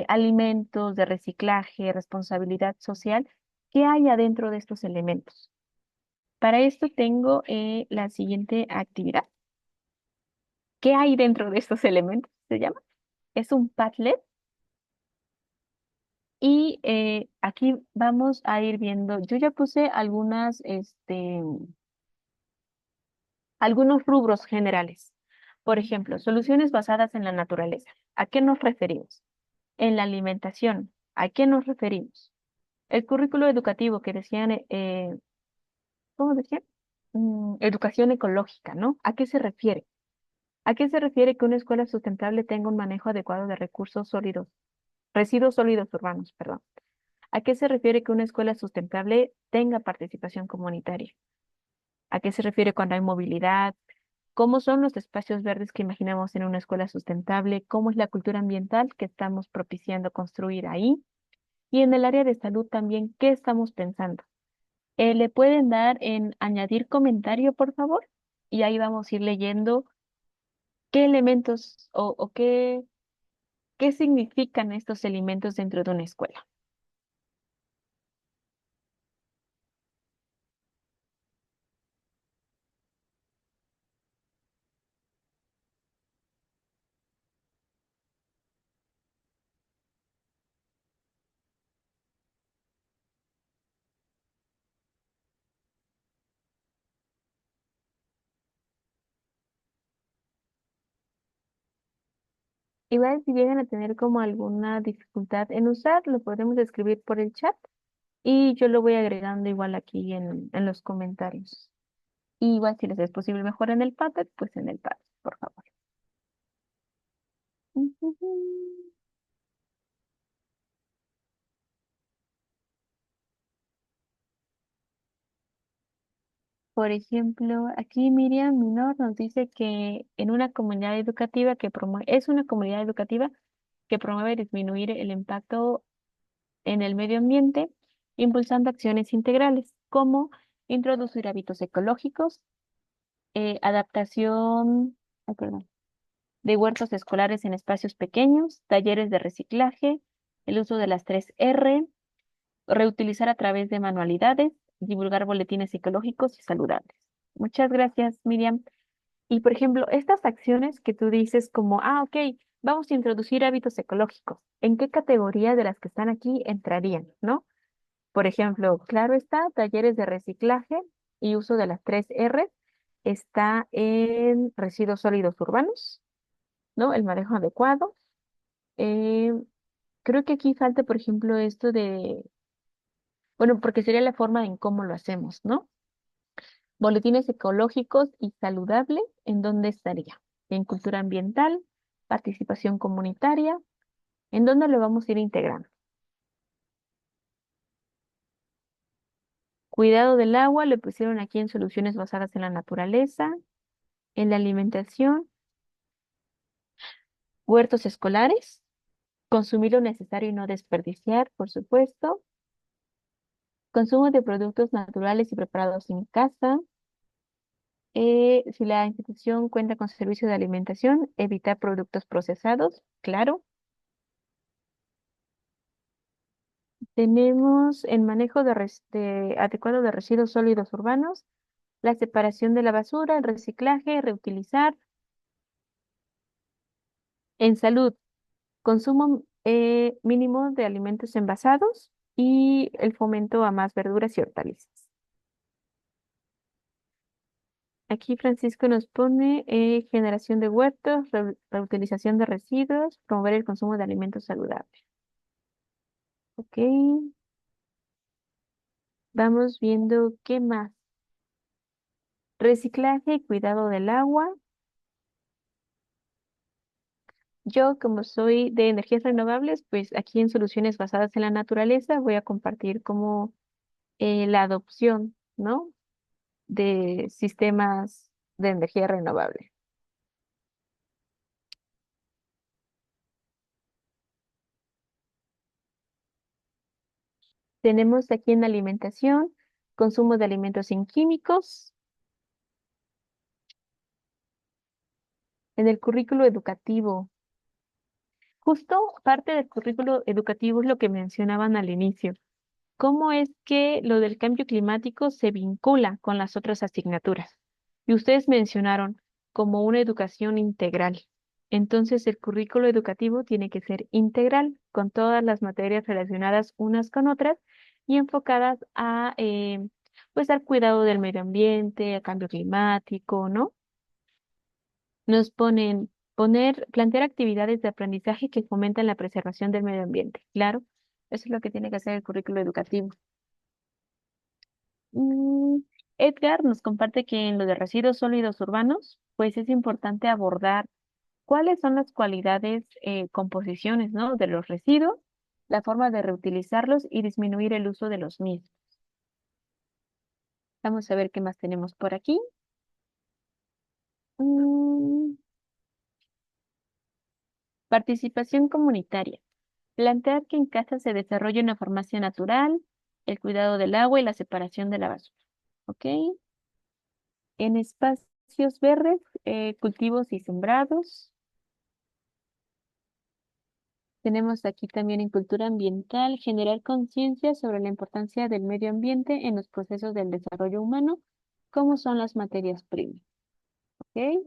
[SPEAKER 2] alimentos, de reciclaje, responsabilidad social, ¿qué hay adentro de estos elementos? Para esto tengo la siguiente actividad. ¿Qué hay dentro de estos elementos? Se llama. Es un Padlet y aquí vamos a ir viendo. Yo ya puse algunos rubros generales. Por ejemplo, soluciones basadas en la naturaleza. ¿A qué nos referimos? En la alimentación. ¿A qué nos referimos? El currículo educativo que decían, ¿cómo decían? Educación ecológica, ¿no? ¿A qué se refiere? ¿A qué se refiere que una escuela sustentable tenga un manejo adecuado de recursos sólidos, residuos sólidos urbanos, perdón? ¿A qué se refiere que una escuela sustentable tenga participación comunitaria? ¿A qué se refiere cuando hay movilidad? ¿Cómo son los espacios verdes que imaginamos en una escuela sustentable? ¿Cómo es la cultura ambiental que estamos propiciando construir ahí? Y en el área de salud también, ¿qué estamos pensando? ¿Le pueden dar en añadir comentario, por favor? Y ahí vamos a ir leyendo qué elementos o qué significan estos elementos dentro de una escuela. Igual si llegan a tener como alguna dificultad en usar, lo podemos escribir por el chat y yo lo voy agregando igual aquí en los comentarios. Y igual si les es posible mejor en el Padlet, pues en el Padlet, por favor. Por ejemplo, aquí Miriam Minor nos dice que en una comunidad educativa es una comunidad educativa que promueve disminuir el impacto en el medio ambiente, impulsando acciones integrales como introducir hábitos ecológicos, adaptación, perdón, de huertos escolares en espacios pequeños, talleres de reciclaje, el uso de las 3R, reutilizar a través de manualidades, divulgar boletines ecológicos y saludables. Muchas gracias, Miriam. Y por ejemplo, estas acciones que tú dices como, ok, vamos a introducir hábitos ecológicos, ¿en qué categoría de las que están aquí entrarían, no? Por ejemplo, claro está, talleres de reciclaje y uso de las 3R está en residuos sólidos urbanos, ¿no? El manejo adecuado. Eh, Creo que aquí falta, por ejemplo, esto de, bueno, porque sería la forma en cómo lo hacemos, ¿no? Boletines ecológicos y saludables, ¿en dónde estaría? En cultura ambiental, participación comunitaria, ¿en dónde lo vamos a ir integrando? Cuidado del agua, le pusieron aquí en soluciones basadas en la naturaleza, en la alimentación, huertos escolares, consumir lo necesario y no desperdiciar, por supuesto, consumo de productos naturales y preparados en casa. Si la institución cuenta con servicio de alimentación, evitar productos procesados, claro. Tenemos el manejo adecuado de residuos sólidos urbanos, la separación de la basura, el reciclaje, reutilizar. En salud, consumo mínimo de alimentos envasados y el fomento a más verduras y hortalizas. Aquí Francisco nos pone generación de huertos, reutilización de residuos, promover el consumo de alimentos saludables. Ok, vamos viendo qué más. Reciclaje y cuidado del agua. Yo, como soy de energías renovables, pues aquí en soluciones basadas en la naturaleza voy a compartir como la adopción, ¿no? De sistemas de energía renovable. Tenemos aquí en alimentación, consumo de alimentos sin químicos. En el currículo educativo, justo parte del currículo educativo es lo que mencionaban al inicio. ¿Cómo es que lo del cambio climático se vincula con las otras asignaturas? Y ustedes mencionaron como una educación integral. Entonces, el currículo educativo tiene que ser integral, con todas las materias relacionadas unas con otras y enfocadas a, pues, al cuidado del medio ambiente, al cambio climático, ¿no? Nos ponen plantear actividades de aprendizaje que fomentan la preservación del medio ambiente. Claro, eso es lo que tiene que hacer el currículo educativo. Mm, Edgar nos comparte que en lo de residuos sólidos urbanos, pues es importante abordar cuáles son las cualidades, composiciones, ¿no? De los residuos, la forma de reutilizarlos y disminuir el uso de los mismos. Vamos a ver qué más tenemos por aquí. Mm, Participación comunitaria. Plantear que en casa se desarrolle una farmacia natural, el cuidado del agua y la separación de la basura. ¿Ok? En espacios verdes, cultivos y sembrados. Tenemos aquí también en cultura ambiental, generar conciencia sobre la importancia del medio ambiente en los procesos del desarrollo humano, como son las materias primas. ¿Ok?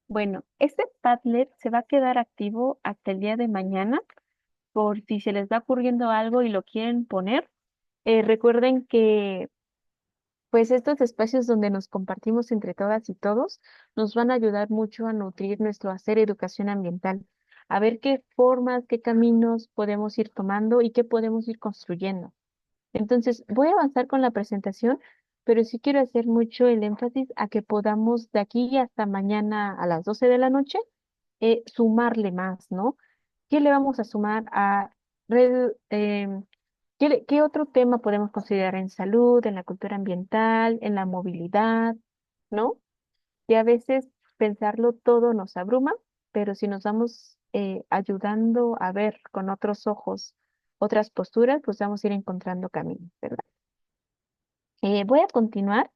[SPEAKER 2] Bueno, este Padlet se va a quedar activo hasta el día de mañana, por si se les va ocurriendo algo y lo quieren poner. Recuerden que pues estos espacios donde nos compartimos entre todas y todos nos van a ayudar mucho a nutrir nuestro hacer educación ambiental, a ver qué formas, qué caminos podemos ir tomando y qué podemos ir construyendo. Entonces, voy a avanzar con la presentación, pero sí quiero hacer mucho el énfasis a que podamos de aquí hasta mañana a las 12 de la noche sumarle más, ¿no? ¿Qué le vamos a sumar a red, qué otro tema podemos considerar en salud, en la cultura ambiental, en la movilidad, ¿no? Y a veces pensarlo todo nos abruma, pero si nos vamos ayudando a ver con otros ojos otras posturas, pues vamos a ir encontrando caminos, ¿verdad? Voy a continuar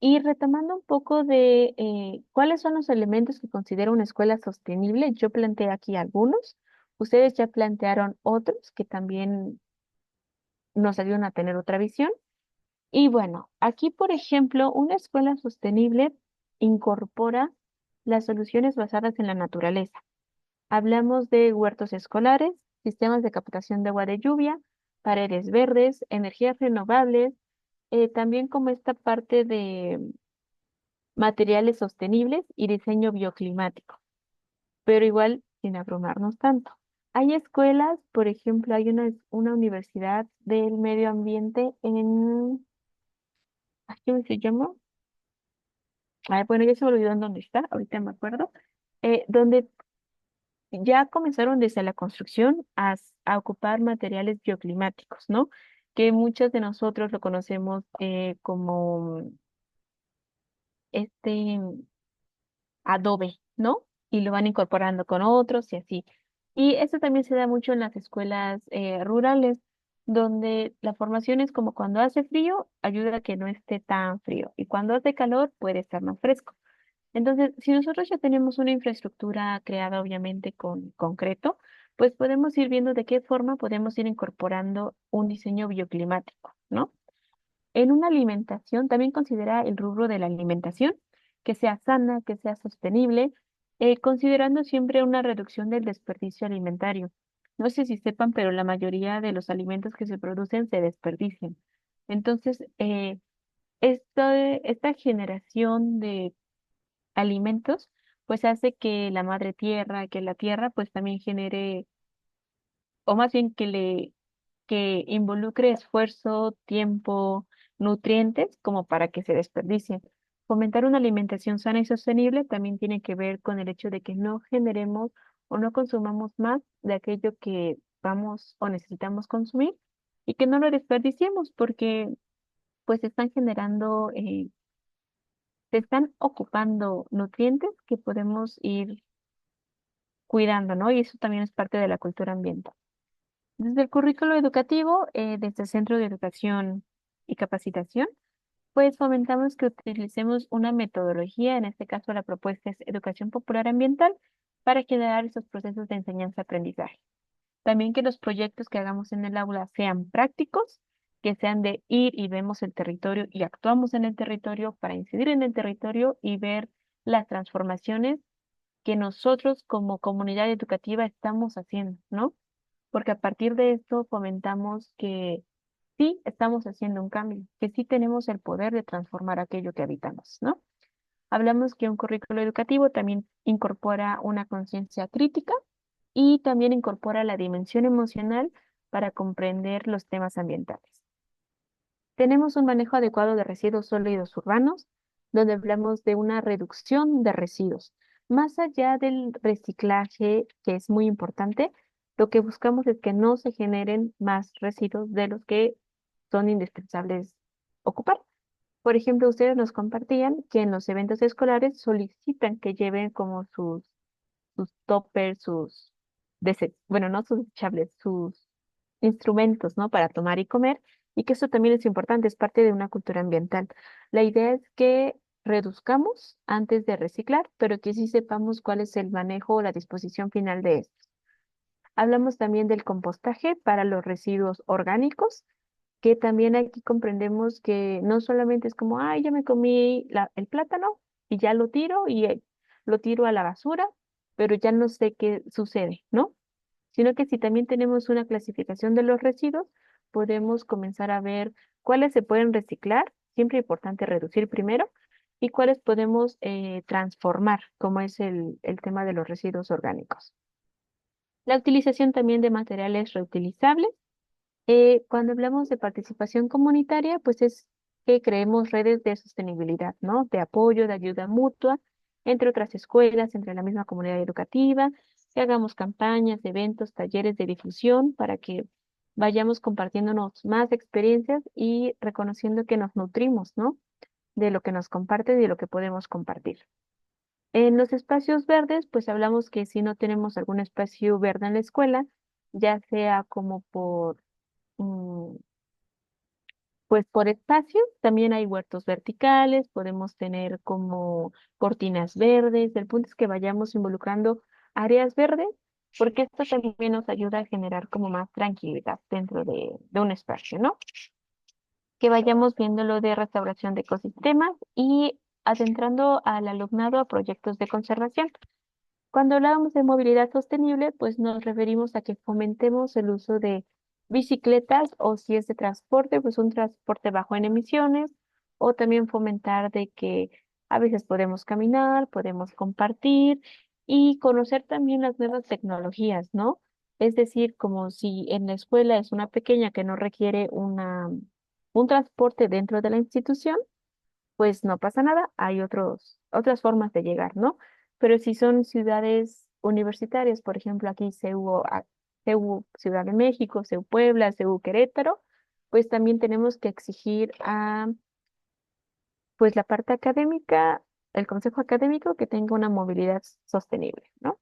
[SPEAKER 2] y retomando un poco de cuáles son los elementos que considero una escuela sostenible. Yo planteé aquí algunos, ustedes ya plantearon otros que también nos ayudan a tener otra visión. Y bueno, aquí, por ejemplo, una escuela sostenible incorpora las soluciones basadas en la naturaleza. Hablamos de huertos escolares, sistemas de captación de agua de lluvia, paredes verdes, energías renovables, también como esta parte materiales sostenibles y diseño bioclimático, pero igual sin abrumarnos tanto. Hay escuelas, por ejemplo, hay una universidad del medio ambiente en, ay, ¿cómo se llama? Ay, bueno, ya se me olvidó en dónde está, ahorita me acuerdo, donde ya comenzaron desde la construcción a ocupar materiales bioclimáticos, ¿no? Que muchos de nosotros lo conocemos como este adobe, ¿no? Y lo van incorporando con otros y así. Y eso también se da mucho en las escuelas rurales, donde la formación es como cuando hace frío, ayuda a que no esté tan frío, y cuando hace calor puede estar más fresco. Entonces, si nosotros ya tenemos una infraestructura creada obviamente con concreto, pues podemos ir viendo de qué forma podemos ir incorporando un diseño bioclimático, ¿no? En una alimentación, también considera el rubro de la alimentación, que sea sana, que sea sostenible, considerando siempre una reducción del desperdicio alimentario. No sé si sepan, pero la mayoría de los alimentos que se producen se desperdician. Entonces, esta generación de alimentos, pues hace que la madre tierra, que la tierra, pues también genere, o más bien que involucre esfuerzo, tiempo, nutrientes, como para que se desperdicien. Fomentar una alimentación sana y sostenible también tiene que ver con el hecho de que no generemos o no consumamos más de aquello que vamos o necesitamos consumir y que no lo desperdiciemos porque pues están generando se están ocupando nutrientes que podemos ir cuidando, ¿no? Y eso también es parte de la cultura ambiental. Desde el currículo educativo, desde el Centro de Educación y Capacitación, pues fomentamos que utilicemos una metodología, en este caso la propuesta es educación popular ambiental, para generar esos procesos de enseñanza-aprendizaje. También que los proyectos que hagamos en el aula sean prácticos, que sean de ir y vemos el territorio y actuamos en el territorio para incidir en el territorio y ver las transformaciones que nosotros como comunidad educativa estamos haciendo, ¿no? Porque a partir de esto fomentamos que sí estamos haciendo un cambio, que sí tenemos el poder de transformar aquello que habitamos, ¿no? Hablamos que un currículo educativo también incorpora una conciencia crítica y también incorpora la dimensión emocional para comprender los temas ambientales. Tenemos un manejo adecuado de residuos sólidos urbanos, donde hablamos de una reducción de residuos. Más allá del reciclaje, que es muy importante, lo que buscamos es que no se generen más residuos de los que son indispensables ocupar. Por ejemplo, ustedes nos compartían que en los eventos escolares solicitan que lleven como sus toppers, bueno, no sus desechables, sus instrumentos, ¿no? Para tomar y comer, y que eso también es importante, es parte de una cultura ambiental. La idea es que reduzcamos antes de reciclar, pero que sí sepamos cuál es el manejo o la disposición final de esto. Hablamos también del compostaje para los residuos orgánicos, que también aquí comprendemos que no solamente es como, ay, ya me comí el plátano y ya lo tiro y lo tiro a la basura, pero ya no sé qué sucede, ¿no? Sino que si también tenemos una clasificación de los residuos, podemos comenzar a ver cuáles se pueden reciclar, siempre es importante reducir primero, y cuáles podemos transformar, como es el tema de los residuos orgánicos. La utilización también de materiales reutilizables. Cuando hablamos de participación comunitaria, pues es que creemos redes de sostenibilidad, ¿no? De apoyo, de ayuda mutua, entre otras escuelas, entre la misma comunidad educativa, que hagamos campañas, eventos, talleres de difusión para que vayamos compartiéndonos más experiencias y reconociendo que nos nutrimos, ¿no? De lo que nos comparten y de lo que podemos compartir. En los espacios verdes, pues hablamos que si no tenemos algún espacio verde en la escuela, ya sea como mm, pues por espacio, también hay huertos verticales, podemos tener como cortinas verdes. El punto es que vayamos involucrando áreas verdes, porque esto también nos ayuda a generar como más tranquilidad dentro de un espacio, ¿no? Que vayamos viendo lo de restauración de ecosistemas y adentrando al alumnado a proyectos de conservación. Cuando hablábamos de movilidad sostenible, pues nos referimos a que fomentemos el uso de bicicletas o si es de transporte, pues un transporte bajo en emisiones o también fomentar de que A veces podemos caminar, podemos compartir y conocer también las nuevas tecnologías, ¿no? Es decir, como si en la escuela es una pequeña que no requiere un transporte dentro de la institución, pues no pasa nada, hay otras formas de llegar, ¿no? Pero si son ciudades universitarias, por ejemplo, aquí CU Ciudad de México, CU Puebla, CU Querétaro, pues también tenemos que exigir a, pues la parte académica, el consejo académico que tenga una movilidad sostenible, ¿no?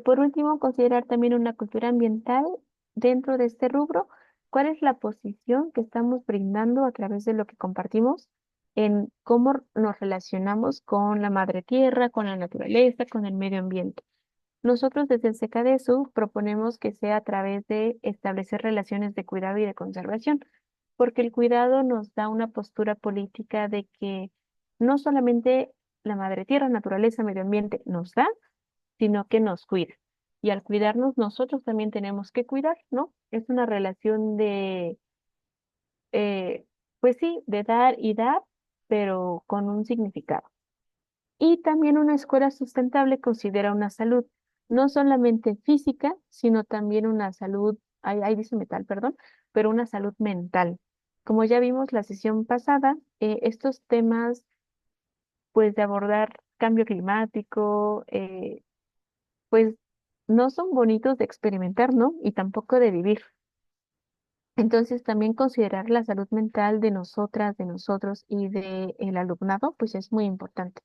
[SPEAKER 2] Por último, considerar también una cultura ambiental dentro de este rubro. ¿Cuál es la posición que estamos brindando a través de lo que compartimos en cómo nos relacionamos con la madre tierra, con la naturaleza, con el medio ambiente? Nosotros desde el SECADESU proponemos que sea a través de establecer relaciones de cuidado y de conservación, porque el cuidado nos da una postura política de que no solamente la madre tierra, naturaleza, medio ambiente nos da, sino que nos cuida. Y al cuidarnos, nosotros también tenemos que cuidar, ¿no? Es una relación eh, pues sí, de dar y dar, pero con un significado. Y también una escuela sustentable considera una salud, no solamente física, sino también una salud, ahí dice mental, perdón, pero una salud mental. Como ya vimos la sesión pasada, estos temas, pues de abordar cambio climático, pues no son bonitos de experimentar, ¿no? Y tampoco de vivir. Entonces, también considerar la salud mental de nosotras, de nosotros y de el alumnado, pues es muy importante.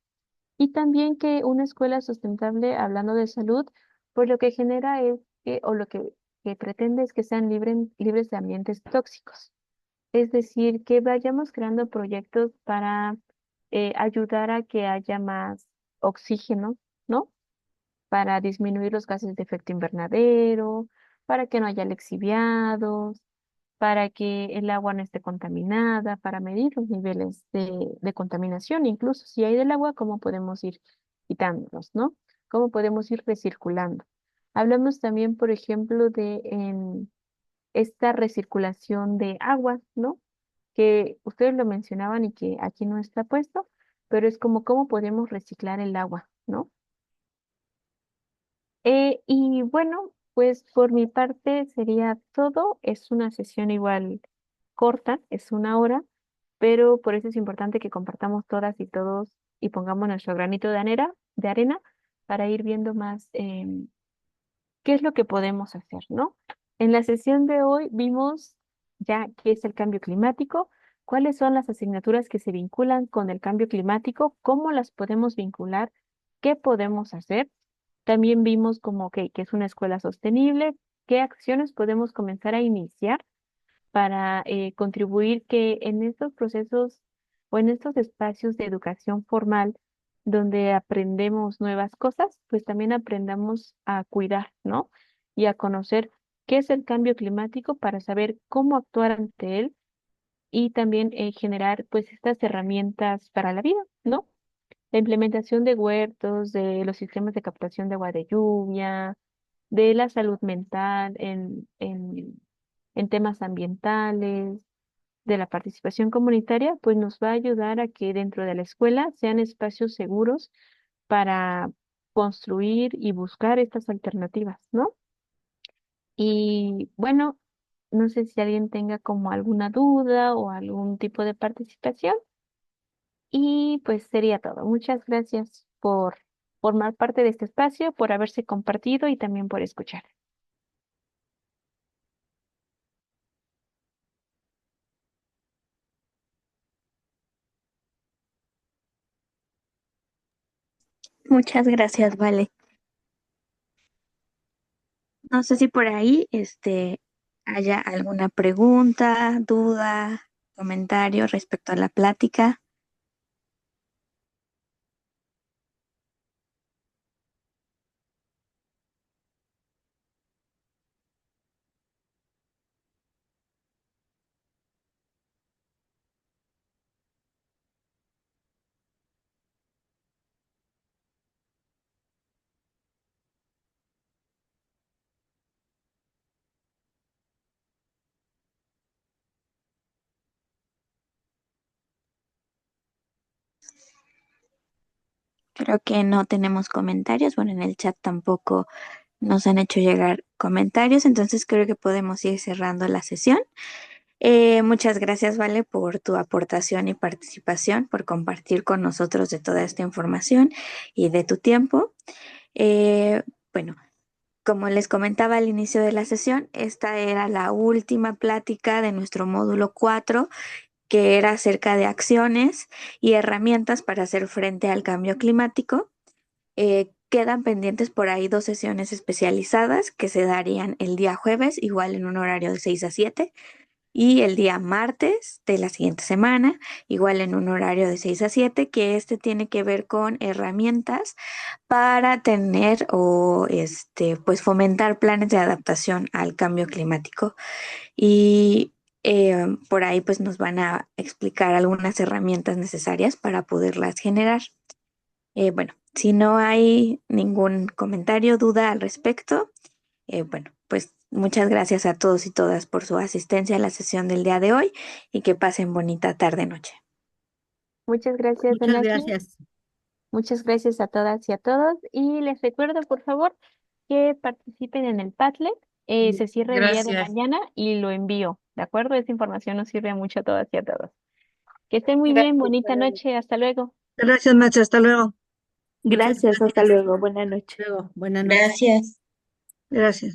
[SPEAKER 2] Y también que una escuela sustentable, hablando de salud, pues lo que genera es que, o lo que pretende es que sean libres de ambientes tóxicos. Es decir, que vayamos creando proyectos para ayudar a que haya más oxígeno, ¿no? Para disminuir los gases de efecto invernadero, para que no haya lixiviados, para que el agua no esté contaminada, para medir los niveles de contaminación, incluso si hay del agua, cómo podemos ir quitándolos, ¿no? Cómo podemos ir recirculando. Hablamos también, por ejemplo, de esta recirculación de agua, ¿no? Que ustedes lo mencionaban y que aquí no está puesto, pero es como cómo podemos reciclar el agua, ¿no? Y bueno, pues por mi parte sería todo. Es una sesión igual corta, es 1 hora, pero por eso es importante que compartamos todas y todos y pongamos nuestro granito de arena para ir viendo más qué es lo que podemos hacer, ¿no? En la sesión de hoy vimos ya qué es el cambio climático, cuáles son las asignaturas que se vinculan con el cambio climático, cómo las podemos vincular, qué podemos hacer. También vimos como que es una escuela sostenible, qué acciones podemos comenzar a iniciar para contribuir que en estos procesos o en estos espacios de educación formal donde aprendemos nuevas cosas, pues también aprendamos a cuidar, ¿no? Y a conocer qué es el cambio climático para saber cómo actuar ante él y también generar pues estas herramientas para la vida, ¿no? La implementación de huertos, de los sistemas de captación de agua de lluvia, de la salud mental en temas ambientales, de la participación comunitaria, pues nos va a ayudar a que dentro de la escuela sean espacios seguros para construir y buscar estas alternativas, ¿no? Y bueno, no sé si alguien tenga como alguna duda o algún tipo de participación. Y pues sería todo. Muchas gracias por formar parte de este espacio, por haberse compartido y también por escuchar.
[SPEAKER 1] Muchas gracias, Vale. No sé si por ahí, haya alguna pregunta, duda, comentario respecto a la plática. Creo que no tenemos comentarios. Bueno, en el chat tampoco nos han hecho llegar comentarios, entonces creo que podemos ir cerrando la sesión. Muchas gracias, Vale, por tu aportación y participación, por compartir con nosotros de toda esta información y de tu tiempo. Eh, bueno, como les comentaba al inicio de la sesión, esta era la última plática de nuestro módulo 4, que era acerca de acciones y herramientas para hacer frente al cambio climático. Quedan pendientes por ahí 2 sesiones especializadas que se darían el día jueves, igual en un horario de 6 a 7, y el día martes de la siguiente semana, igual en un horario de 6 a 7, que este tiene que ver con herramientas para tener o pues fomentar planes de adaptación al cambio climático. Y por ahí pues nos van a explicar algunas herramientas necesarias para poderlas generar. Bueno, si no hay ningún comentario, duda al respecto, bueno, pues muchas gracias a todos y todas por su asistencia a la sesión del día de hoy y que pasen bonita tarde-noche.
[SPEAKER 2] Muchas gracias,
[SPEAKER 3] Muchas
[SPEAKER 2] Donaji.
[SPEAKER 3] gracias.
[SPEAKER 2] Muchas gracias a todas y a todos. Y les recuerdo, por favor, que participen en el Padlet. Se cierra el día de
[SPEAKER 6] Gracias.
[SPEAKER 2] mañana y lo envío, ¿de acuerdo? Esa información nos sirve mucho a todas y a todos. Que estén muy bien, bonita noche, hasta luego.
[SPEAKER 6] Gracias, Nacho. Hasta luego.
[SPEAKER 3] Muchas
[SPEAKER 1] Gracias, hasta
[SPEAKER 3] gracias.
[SPEAKER 1] luego, buenas noches.
[SPEAKER 3] Luego, buenas noches.
[SPEAKER 6] Gracias. Gracias.